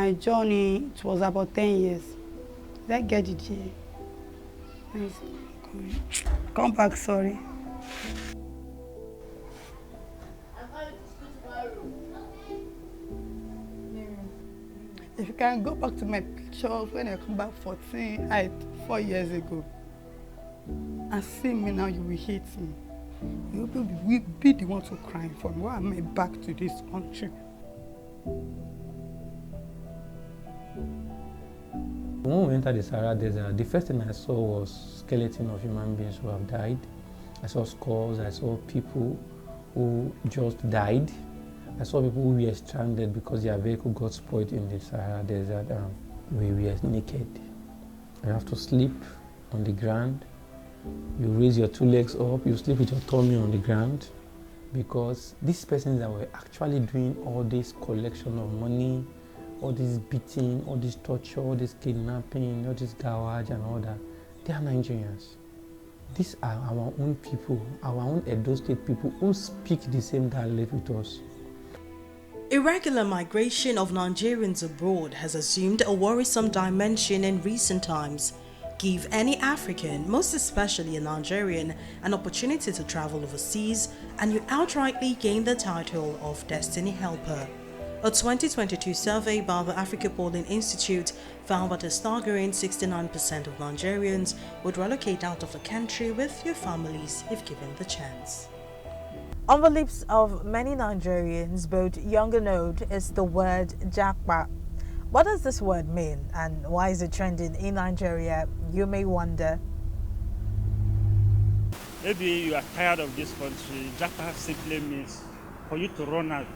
my journey, it was about 10 years. Did I get it here? Nice. Come back, sorry. If you can go back to my pictures when I come back 4 years ago, and see me now, you will hate me. You will be the one to cry for me. Why am I back to this country? When we entered the Sahara Desert, the first thing I saw was skeleton of human beings who have died. I saw skulls, I saw people who just died. I saw people who were stranded because their vehicle got spoiled in the Sahara Desert. We were naked. You have to sleep on the ground. You raise your 2 legs up, you sleep with your tummy on the ground, because these persons that were actually doing all this collection of money, all this beating, all this torture, all this kidnapping, all this garbage and all that, they are Nigerians. These are our own people, our own Edo State people who speak the same dialect with us. Irregular migration of Nigerians abroad has assumed a worrisome dimension in recent times. Give any African, most especially a Nigerian, an opportunity to travel overseas and you outrightly gain the title of Destiny Helper. A 2022 survey by the Africa Polling Institute found that a staggering 69% of Nigerians would relocate out of the country with their families if given the chance. On the lips of many Nigerians, both young and old, is the word Japa. What does this word mean and why is it trending in Nigeria, you may wonder? Maybe you are tired of this country. Japa simply means for you to run out,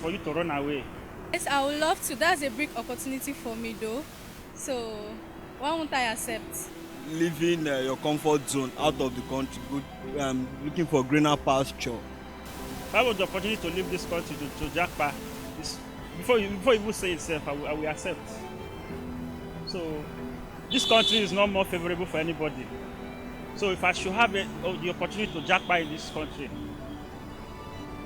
for you to run away. Yes, I would love to. That's a big opportunity for me though. So why won't I accept? Leaving your comfort zone out of the country, looking for greener pasture. If I was the opportunity to leave this country to Japa, before you even say itself, I will accept. So this country is not more favorable for anybody. So if I should have the opportunity to Japa in this country,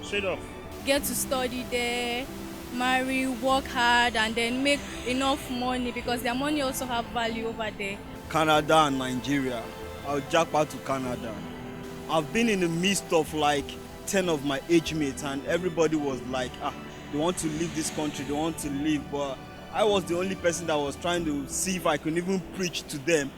straight off. Get to study there, marry, work hard, and then make enough money because their money also have value over there. Canada and Nigeria. I'll Japa to Canada. I've been in the midst of like 10 of my age mates and everybody was like, they want to leave this country, they want to leave, but I was the only person that was trying to see if I could even preach to them.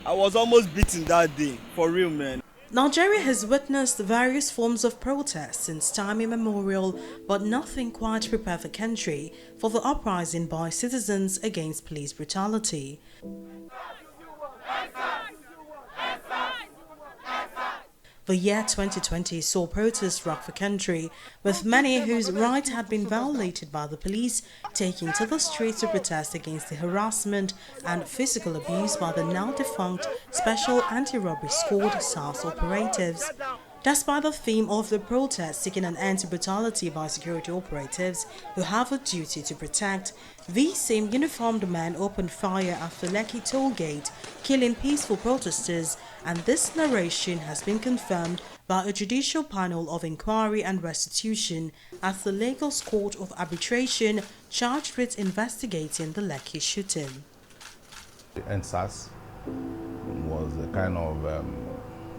I was almost beaten that day, for real, man. Nigeria has witnessed various forms of protest since time immemorial, but nothing quite prepared the country for the uprising by citizens against police brutality. The year 2020 saw protests rock the country, with many whose rights had been violated by the police taking to the streets to protest against the harassment and physical abuse by the now-defunct Special Anti-Robbery Squad SARS operatives. Despite the theme of the protest seeking an end to brutality by security operatives who have a duty to protect, these same uniformed men opened fire at the Lekki toll gate, killing peaceful protesters, and this narration has been confirmed by a judicial panel of inquiry and restitution at the Lagos Court of Arbitration charged with investigating the Lekki shooting. The NSAS was kind of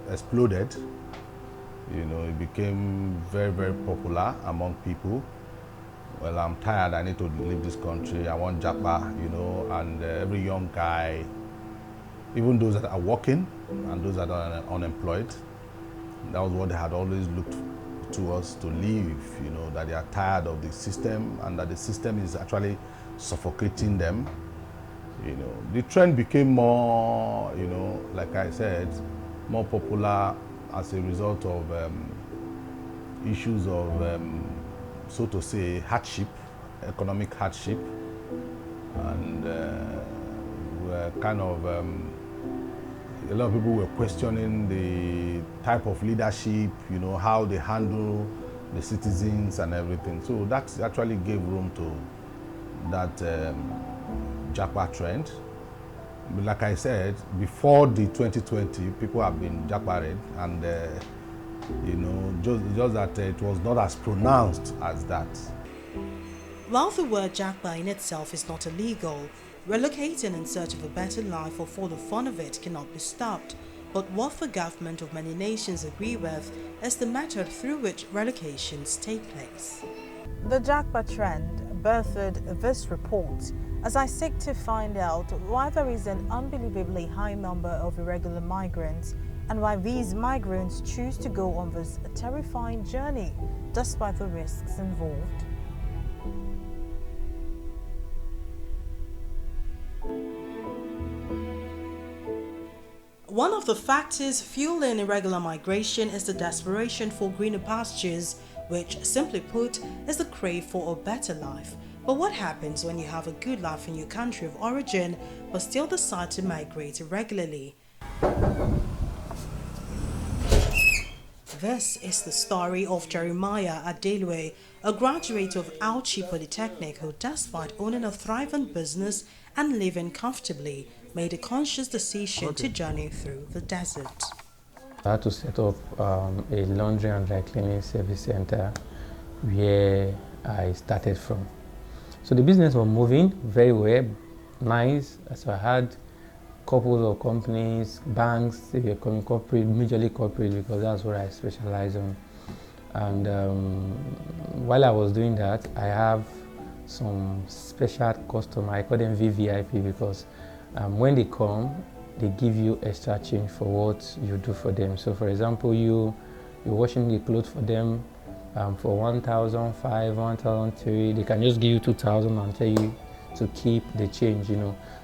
exploded. You know, it became very, very popular among people. Well, I'm tired, I need to leave this country, I want Japa, you know, and every young guy, even those that are working and those that are unemployed, that was what they had always looked to us to leave, you know, that they are tired of the system and that the system is actually suffocating them. You know, the trend became more, you know, like I said, more popular as a result of issues of, so to say, hardship, economic hardship, and we're kind of, a lot of people were questioning the type of leadership, you know, how they handle the citizens and everything. So that actually gave room to that Japa trend. Like I said, before the 2020, people have been Japared, and you know, just that it was not as pronounced as that. While the word Japa in itself is not illegal, relocating in search of a better life or for the fun of it cannot be stopped. But what the government of many nations agree with is the method through which relocations take place. The Japa trend birthed this report as I seek to find out why there is an unbelievably high number of irregular migrants and why these migrants choose to go on this terrifying journey despite the risks involved. One of the factors fueling irregular migration is the desperation for greener pastures, which, simply put, is the crave for a better life. But what happens when you have a good life in your country of origin but still decide to migrate irregularly? This is the story of Jeremiah Adelwe, a graduate of Auchi Polytechnic who, despite owning a thriving business and living comfortably, made a conscious decision to journey through the desert. I had to set up a laundry and dry cleaning service center where I started from. So the business was moving very well, nice. So I had couples of companies, banks, they were coming corporate, majorly corporate, because that's what I specialize on. And while I was doing that, I have some special customers. I call them VVIP because when they come, they give you extra change for what you do for them. So for example, you're washing the clothes for them for 1,005, 1,003, they can just give you 2,000 and tell you to keep the change,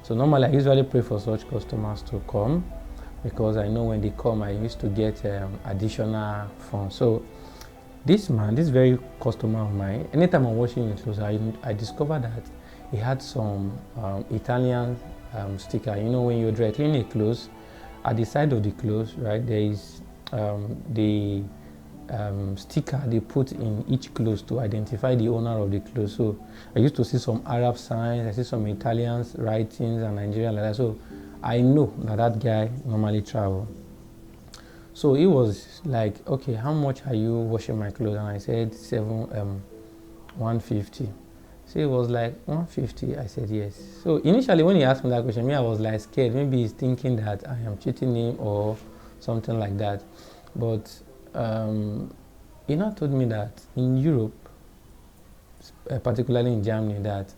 So normally I usually pray for such customers to come because I know when they come, I used to get additional funds. So this man, this very customer of mine, anytime I'm washing his clothes, I discovered that he had some Italian sticker. When you're dry cleaning clothes, at the side of the clothes, right, there is the sticker they put in each clothes to identify the owner of the clothes. So I used to see some Arab signs, I see some Italian writings and Nigerian like that. So I know that guy normally travel. So he was like, okay, how much are you washing my clothes? And I said 150. So he was like 150. I said yes. So initially when he asked me that question, I was like scared. Maybe he's thinking that I am cheating him or something like that. But he now told me that in Europe, particularly in Germany, that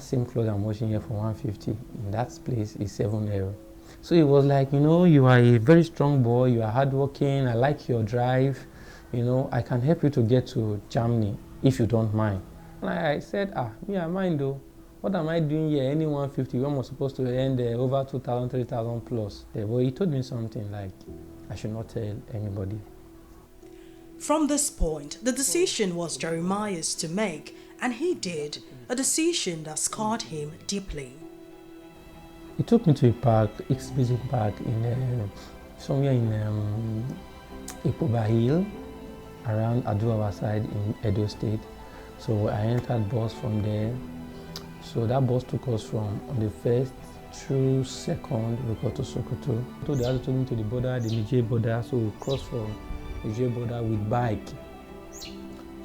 same clothes I'm washing here for 150 in that place is €7. So he was like, you are a very strong boy, you are hardworking, I like your drive, I can help you to get to Germany if you don't mind. And I said, me I mind though. What am I doing here? Any 150, when I'm supposed to earn over 2,000, 3,000 plus. But he told me something like, I should not tell anybody. From this point, the decision was Jeremiah's to make, and he did, a decision that scarred him deeply. He took me to a park, exhibition park in somewhere in Ipoba Hill, around Aduawa side in Edo State. So I entered bus from there. So that bus took us from on the first through second, we got to Sokoto. So they had to take me to the border, the Niger border. So we crossed from Niger border with bike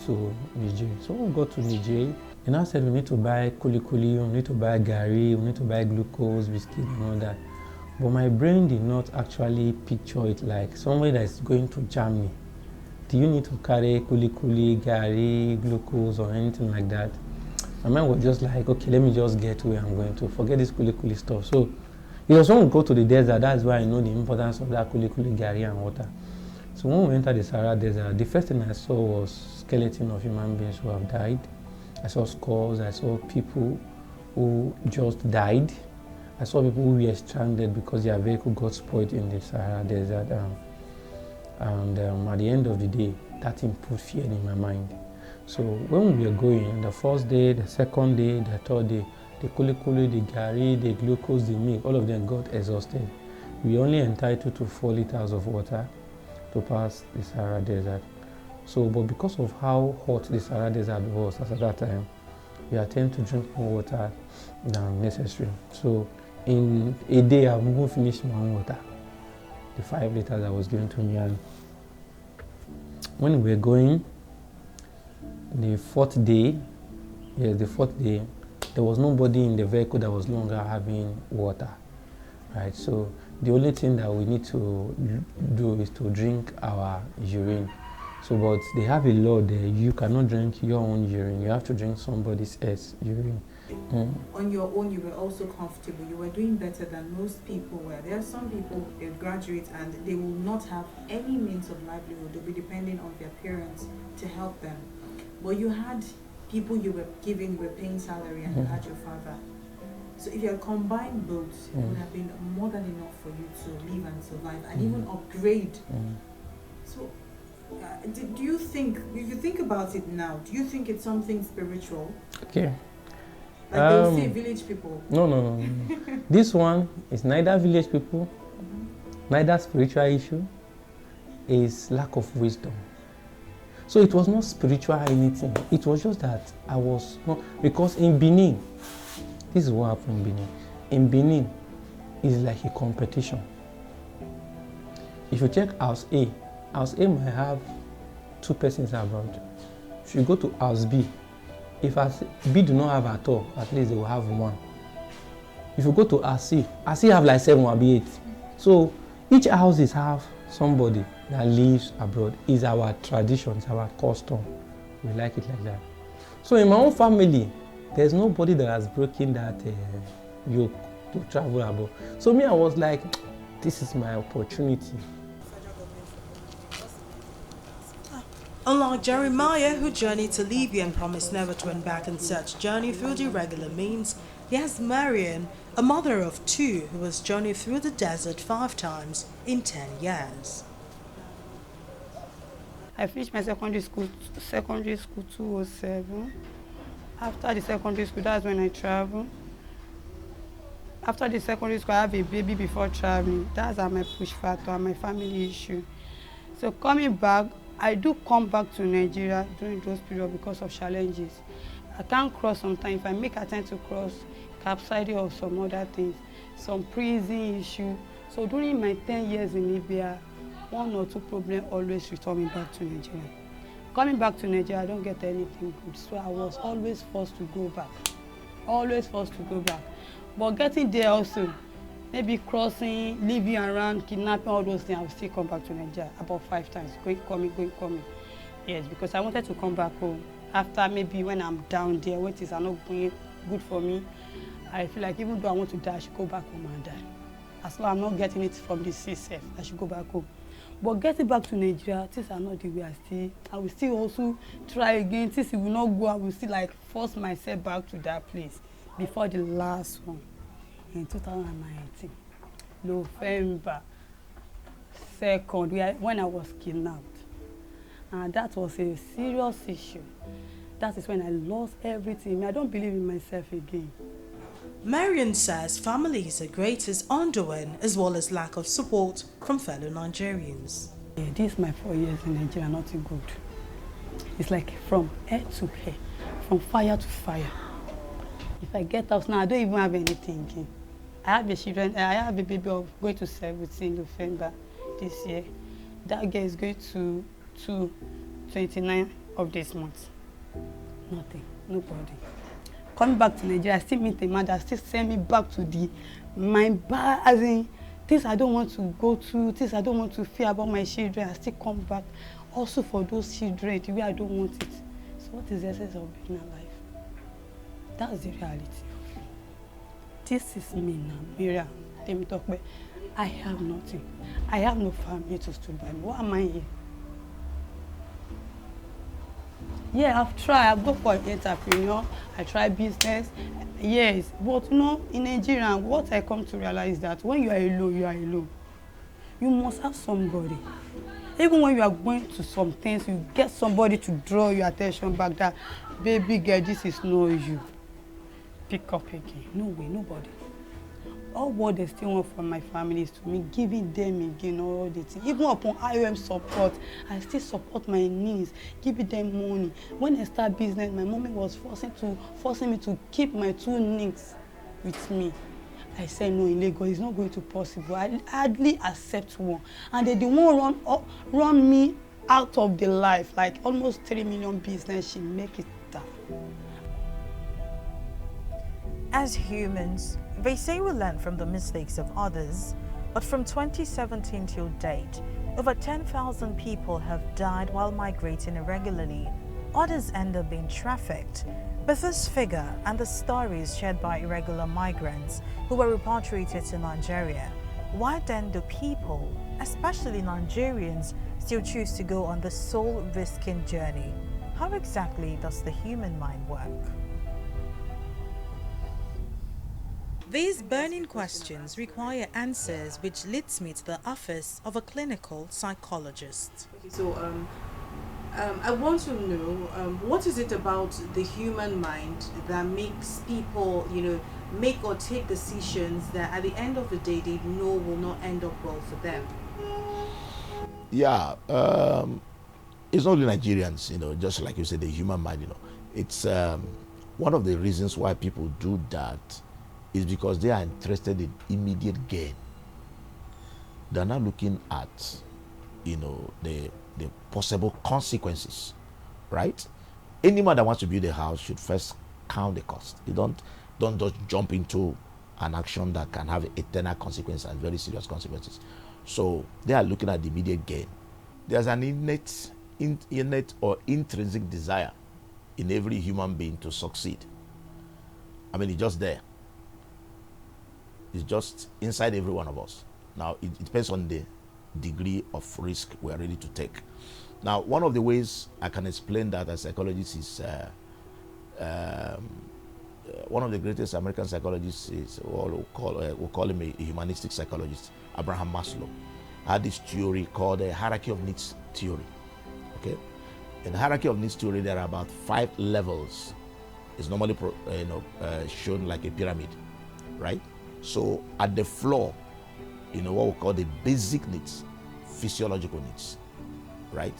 to Niger. So we got to Niger. And I said we need to buy kuli-kuli, we need to buy gari, we need to buy glucose, biscuit and all that. But my brain did not actually picture it like somebody that is going to Germany. Do you need to carry kuli-kuli, gari, glucose or anything like that? My mind was just like, okay, let me just get to where I'm going to. Forget this kuli-kuli stuff. So it was when we go to the desert, that's why I know the importance of that kuli-kuli, gari and water. So when we entered the Sahara Desert, the first thing I saw was skeleton of human beings who have died. I saw skulls, I saw people who just died. I saw people who were stranded because their vehicle got spoiled in the Sahara Desert. And at the end of the day, that thing put fear in my mind. So when we were going, the first day, the second day, the third day, the kuli-kuli, the gari, the glucose, the milk, all of them got exhausted. We only entitled to 4 liters of water to pass the Sahara Desert. So, but because of how hot the Sahara Desert was at that time, we attempted to drink more water than necessary. So in a day, I've even finished my own water, the 5 liters I was given to me. And when we were going, the fourth day, Yes, the fourth day, there was nobody in the vehicle that was no longer having water, right? So the only thing that we need to do is to drink our urine. So, but they have a law there, you cannot drink your own urine, you have to drink somebody else's urine. On your own, you were also comfortable. You were doing better than most people were. There are some people, they graduate and they will not have any means of livelihood. They'll be depending on their parents to help them. But you had people you were giving, you were paying salary, and you had your father. So if you had combined both, it would have been more than enough for you to live and survive and even upgrade. So do you think, if you think about it now, do you think it's something spiritual? Okay. Like they will say village people. No. This one is neither village people, neither spiritual issue, is lack of wisdom. So it was not spiritual anything. It was just that I was not, because in Benin, this is what happened in Benin. In Benin, it's like a competition. If you check House A might have 2 persons abroad. If you go to House B, if House B do not have at all, at least they will have 1. If you go to House C have like 7 or 8. So each houses have somebody that lives abroad. Is our tradition, it's our custom. We like it like that. So in my own family, there's nobody that has broken that yoke to travel abroad. So me, I was like, this is my opportunity. Unlike Jeremiah, who journeyed to Libya and promised never to went back on such journey through the irregular means, he has Marian, a mother of 2, who has journeyed through the desert 5 times in 10 years. I finished my secondary school 2007. After the secondary school, that's when I travel. After the secondary school, I have a baby before traveling. That's my push factor and my family issue. So coming back, I do come back to Nigeria during those periods because of challenges. I can't cross sometimes. If I make attempt to cross, capsizing or some other things, some prison issue. So during my 10 years in Libya, 1 or 2 problems always return me back to Nigeria. Coming back to Nigeria, I don't get anything good. So I was always forced to go back. Always forced to go back. But getting there also, maybe crossing, living around, kidnapping, all those things, I will still come back to Nigeria about 5 times, going, coming. Yes, because I wanted to come back home. After maybe when I'm down there, when things are not going good for me, I feel like even though I want to die, I should go back home and die. As long as I'm not getting it from the CSF, I should go back home. But getting back to Nigeria, things are not the way I will still also try again. Things will not go, I will still like force myself back to that place before the last one in 2019, November 2nd, when I was kidnapped. And that was a serious issue. That is when I lost everything. I don't believe in myself again. Marian says family is her greatest undoing, as well as lack of support from fellow Nigerians. Yeah, this is my 4 years in Nigeria, nothing good. It's like from air to air, from fire to fire. If I get out now, I don't even have anything again. I have a children, I have a baby of going to 17 November this year. That girl is going to 29 of this month. Nothing, nobody. Coming back to Nigeria, I still meet a man that still send me back to my bar, as in things I don't want to go through, things I don't want to fear about my children. I still come back also for those children the way I don't want it. So what is the essence of being alive? That's the reality. This is me now, Miriam. Let me talk about. I have nothing. I have no family to stand by me. What am I here? Yeah, I've tried. I've gone for entrepreneur. I try business. Yes, but you know, in Nigeria, what I come to realize is that when you are alone, you are alone. You must have somebody. Even when you are going to some things, you get somebody to draw your attention back that, baby girl, this is not you. Pick up again. No way, nobody. All what they still want from my family is to me giving them again all the things. Even upon IOM support, I still support my needs, giving them money. When I start business, my mommy was forcing me to keep my 2 needs with me. I said no, in Lagos it's not going to be possible. I hardly accept one, and they won't run me out of the life. Like almost 3 million business, she make it down. As humans, they say we learn from the mistakes of others, but from 2017 till date, over 10,000 people have died while migrating irregularly. Others end up being trafficked. But this figure and the stories shared by irregular migrants who were repatriated to Nigeria, why then do people, especially Nigerians, still choose to go on the soul-risking journey? How exactly does the human mind work? These burning questions require answers, which leads me to the office of a clinical psychologist. Okay, so I want to know what is it about the human mind that makes people, make or take decisions that at the end of the day they know will not end up well for them? Yeah, it's not only Nigerians, just like you said, the human mind, it's one of the reasons why people do that is because they are interested in immediate gain. They're not looking at, the possible consequences, right? Anyone that wants to build a house should first count the cost. You don't just jump into an action that can have eternal consequences and very serious consequences. So they are looking at the immediate gain. There's an innate or intrinsic desire in every human being to succeed. I mean, it's just there. It's just inside every one of us. Now, it depends on the degree of risk we are ready to take. Now, one of the ways I can explain that as a psychologist is one of the greatest American psychologists is, we'll call him a humanistic psychologist, Abraham Maslow, had this theory called the hierarchy of needs theory. Okay, in the hierarchy of needs theory, there are about 5 levels. It's normally shown like a pyramid, right? So at the floor, what we call the basic needs, physiological needs, right?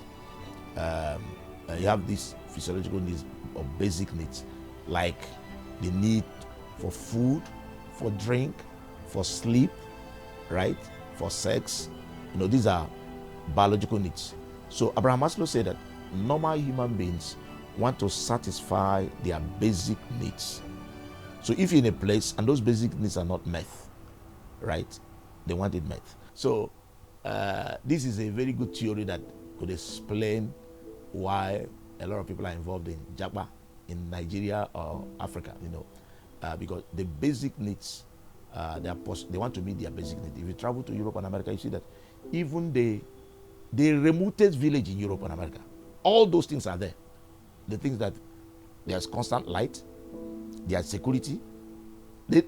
You have these physiological needs or basic needs, like the need for food, for drink, for sleep, right? For sex. These are biological needs. So Abraham Maslow said that normal human beings want to satisfy their basic needs. So if you're in a place and those basic needs are not met, right, they want it met. So this is a very good theory that could explain why a lot of people are involved in Japa in Nigeria or Africa, because the basic needs, they want to meet their basic needs. If you travel to Europe and America, you see that even the remotest village in Europe and America, all those things are there. The things that there's constant light, there's security,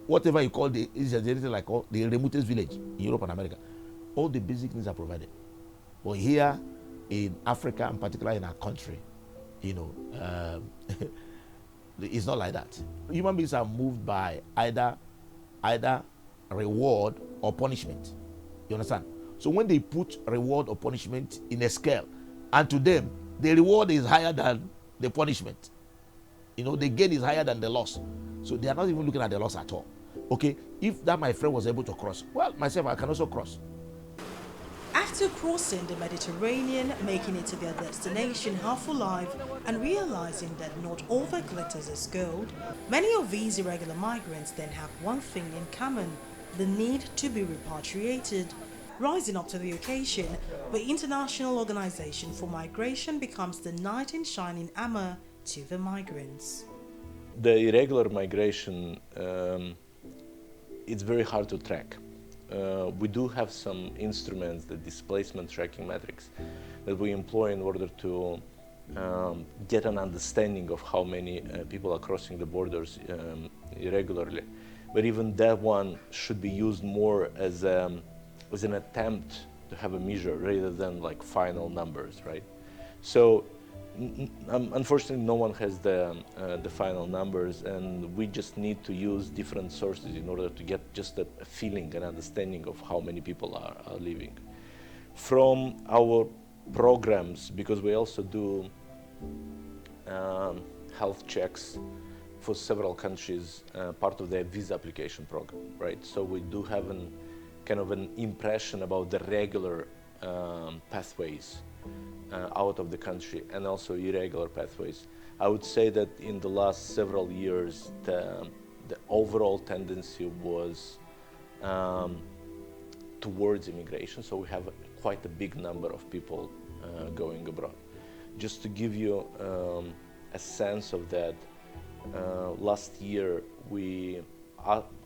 whatever you call is anything like the remotest village in Europe and America. All the basic needs are provided. But here in Africa, and particularly in our country, it's not like that. Human beings are moved by either reward or punishment. You understand? So when they put reward or punishment in a scale, and to them, the reward is higher than the punishment. The gain is higher than the loss. So they are not even looking at the loss at all. Okay, if that my friend was able to cross, well, myself, I can also cross. After crossing the Mediterranean, making it to their destination half alive, and realizing that not all that glitters is gold, many of these irregular migrants then have one thing in common: the need to be repatriated. Rising up to the occasion, the International Organization for Migration becomes the knight in shining armor to the migrants. The irregular migration, it's very hard to track. We do have some instruments, the displacement tracking metrics, that we employ in order to get an understanding of how many people are crossing the borders irregularly. But even that one should be used more as an attempt to have a measure rather than like final numbers, right? So unfortunately, no one has the final numbers, and we just need to use different sources in order to get just a feeling and understanding of how many people are living. From our programs, because we also do health checks for several countries, part of their visa application program, right? So we do have an impression about the regular pathways out of the country and also irregular pathways. I would say that in the last several years, the overall tendency was towards immigration, so we have quite a big number of people going abroad. Just to give you a sense of that, last year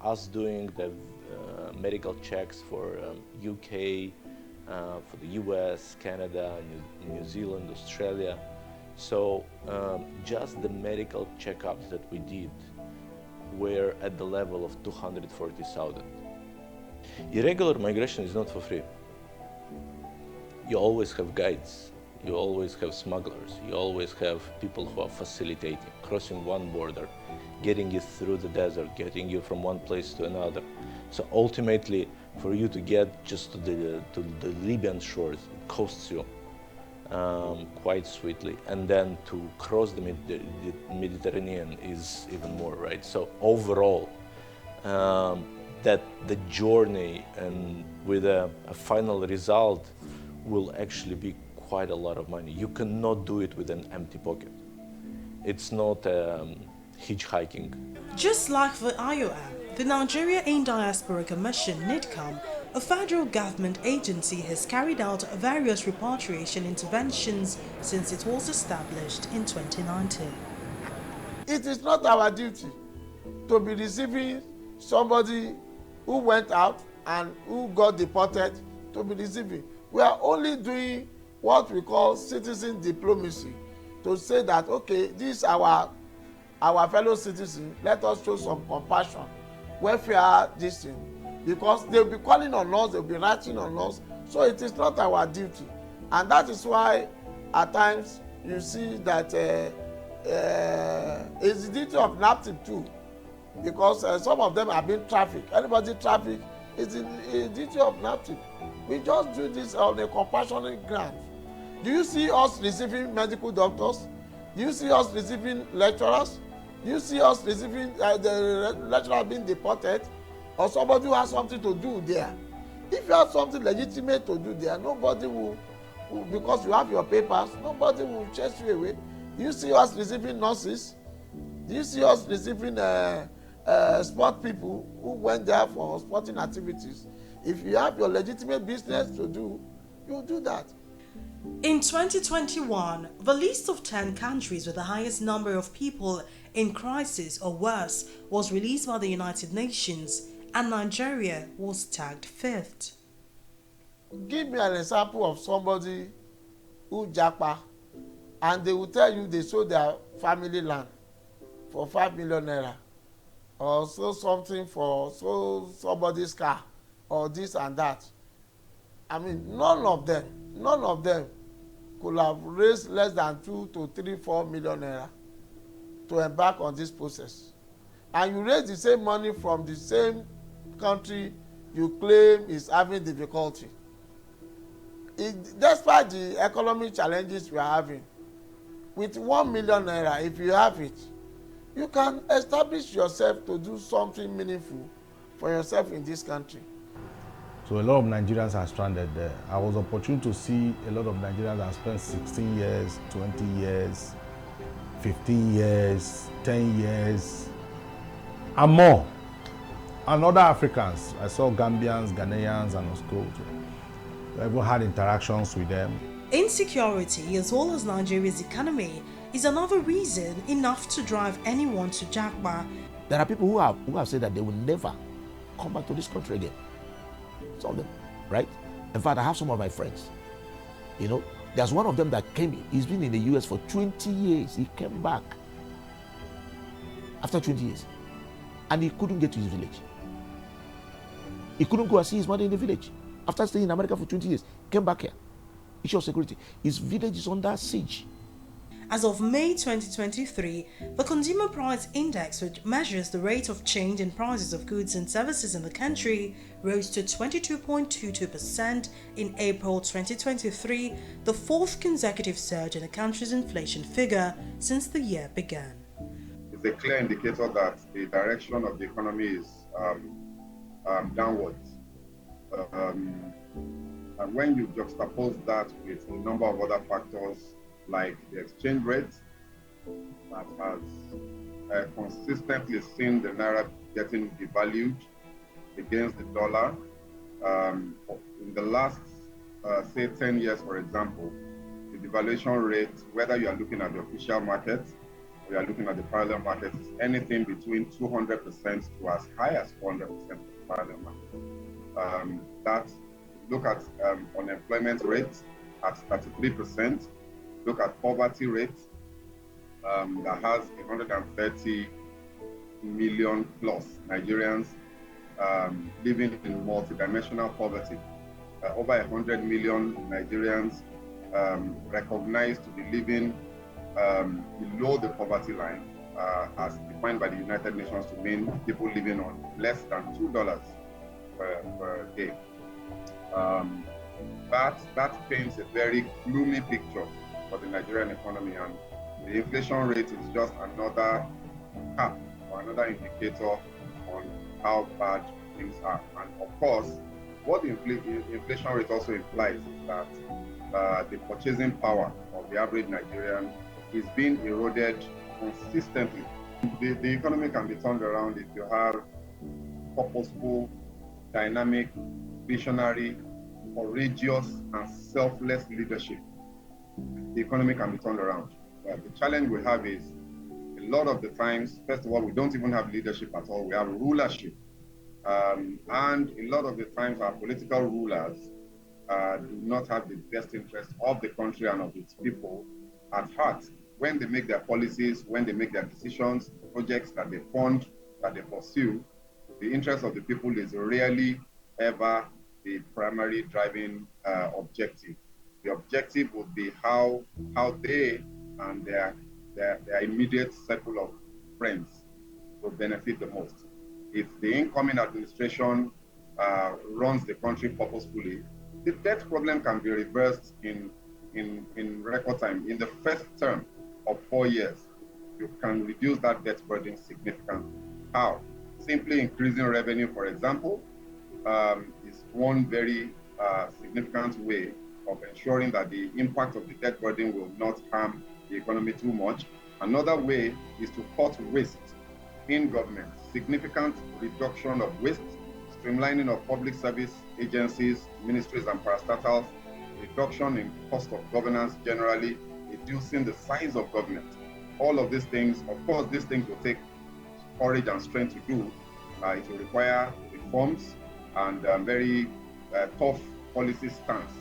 us doing the medical checks for UK, for the US, Canada, New Zealand, Australia. So just the medical checkups that we did were at the level of 240,000. Irregular migration is not for free. You always have guides, you always have smugglers, you always have people who are facilitating, crossing one border, getting you through the desert, getting you from one place to another. So ultimately, for you to get just to the Libyan shores, it costs you quite sweetly, and then to cross the Mediterranean is even more, right? So overall, that the journey and with a final result will actually be quite a lot of money. You cannot do it with an empty pocket. It's not hitchhiking. Just like the IOM, the Nigeria in Diaspora Commission, NIDCOM, a federal government agency, has carried out various repatriation interventions since it was established in 2019. It is not our duty to be receiving somebody who went out and who got deported to be receiving. We are only doing what we call citizen diplomacy, to say that, okay, this is our fellow citizens, let us show some compassion, welfare, this thing, because they'll be calling on us, they'll be writing on us, so it is not our duty. And that is why at times you see that it's the duty of NAPTIP too, because some of them have been trafficked. Anybody trafficked is the duty of NAPTIP. We just do this on a compassionate ground. Do you see us receiving medical doctors? Do you see us receiving lecturers? Do you see us receiving the lecturer being deported, or somebody who has something to do there? If you have something legitimate to do there, nobody will because you have your papers, nobody will chase you away. Do you see us receiving nurses? Do you see us receiving sport people who went there for sporting activities? If you have your legitimate business to do, you do that. In 2021, the list of 10 countries with the highest number of people in crisis or worse was released by the United Nations, and Nigeria was tagged 5th. Give me an example of somebody who Japa, and they will tell you they sold their family land for 5 million naira, or sold something for somebody's car, or this and that. I mean, none of them could have raised less than 2 to 3, 4 million naira to embark on this process. And you raise the same money from the same country you claim is having difficulty. Despite the economic challenges we are having, with 1 million naira, if you have it, you can establish yourself to do something meaningful for yourself in this country. So a lot of Nigerians are stranded there. I was opportune to see a lot of Nigerians that spent 16 years, 20 years, 15 years, 10 years, and more. And other Africans, I saw Gambians, Ghanaians, and Osco. I even had interactions with them. Insecurity, as well as Nigeria's economy, is another reason enough to drive anyone to Japa. There are people who have said that they will never come back to this country again. Some of them, right? In fact, I have some of my friends. You know, there's one of them that came. He's been in the US for 20 years. He came back after 20 years, and he couldn't get to his village. He couldn't go and see his mother in the village. After staying in America for 20 years, came back here. Issue of security. His village is under siege. As of May 2023, the Consumer Price Index, which measures the rate of change in prices of goods and services in the country, rose to 22.22% in April 2023, the fourth consecutive surge in the country's inflation figure since the year began. It's a clear indicator that the direction of the economy is downwards. And when you juxtapose that with a number of other factors like the exchange rate that has consistently seen the naira getting devalued against the dollar. In the last, say, 10 years, for example, the devaluation rate, whether you are looking at the official market or you are looking at the parallel market, is anything between 200% to as high as 400% of the parallel market. Look at unemployment rate at 33%. Look at poverty rate that has 130 million plus Nigerians living in multidimensional poverty. Over 100 million Nigerians recognized to be living below the poverty line, as defined by the United Nations to mean people living on less than $2 per day. That paints a very gloomy picture for the Nigerian economy, and the inflation rate is just another cap or another indicator on how bad things are. And of course, what the inflation rate also implies is that the purchasing power of the average Nigerian is being eroded consistently. The economy can be turned around if you have purposeful, dynamic, visionary, courageous, and selfless leadership. The economy can be turned around. The challenge we have is a lot of the times, first of all, we don't even have leadership at all. We have rulership. And a lot of the times our political rulers do not have the best interest of the country and of its people at heart. When they make their policies, when they make their decisions, projects that they fund, that they pursue, the interest of the people is rarely ever the primary driving objective. The objective would be how they and their immediate circle of friends will benefit the most. If the incoming administration runs the country purposefully, the debt problem can be reversed in record time. In the first term of 4 years, you can reduce that debt burden significantly. How? Simply increasing revenue, for example, is one very significant way of ensuring that the impact of the debt burden will not harm the economy too much. Another way is to cut waste in government, significant reduction of waste, streamlining of public service agencies, ministries, and parastatals, reduction in cost of governance generally, reducing the size of government. All of these things, of course, these things will take courage and strength to do. It will require reforms and very tough policy stance.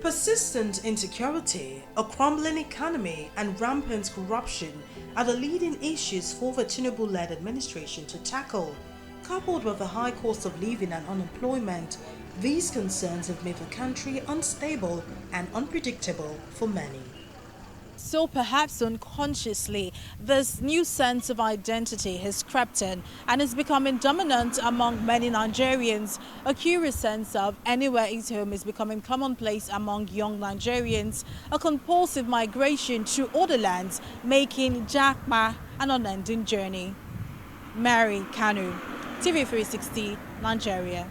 Persistent insecurity, a crumbling economy, and rampant corruption are the leading issues for the Tinubu-led administration to tackle. Coupled with the high cost of living and unemployment, these concerns have made the country unstable and unpredictable for many. So perhaps unconsciously, this new sense of identity has crept in and is becoming dominant among many Nigerians. A curious sense of anywhere is home is becoming commonplace among young Nigerians. A compulsive migration to other lands, making Japa an unending journey. Mary Kanu, TV360, Nigeria.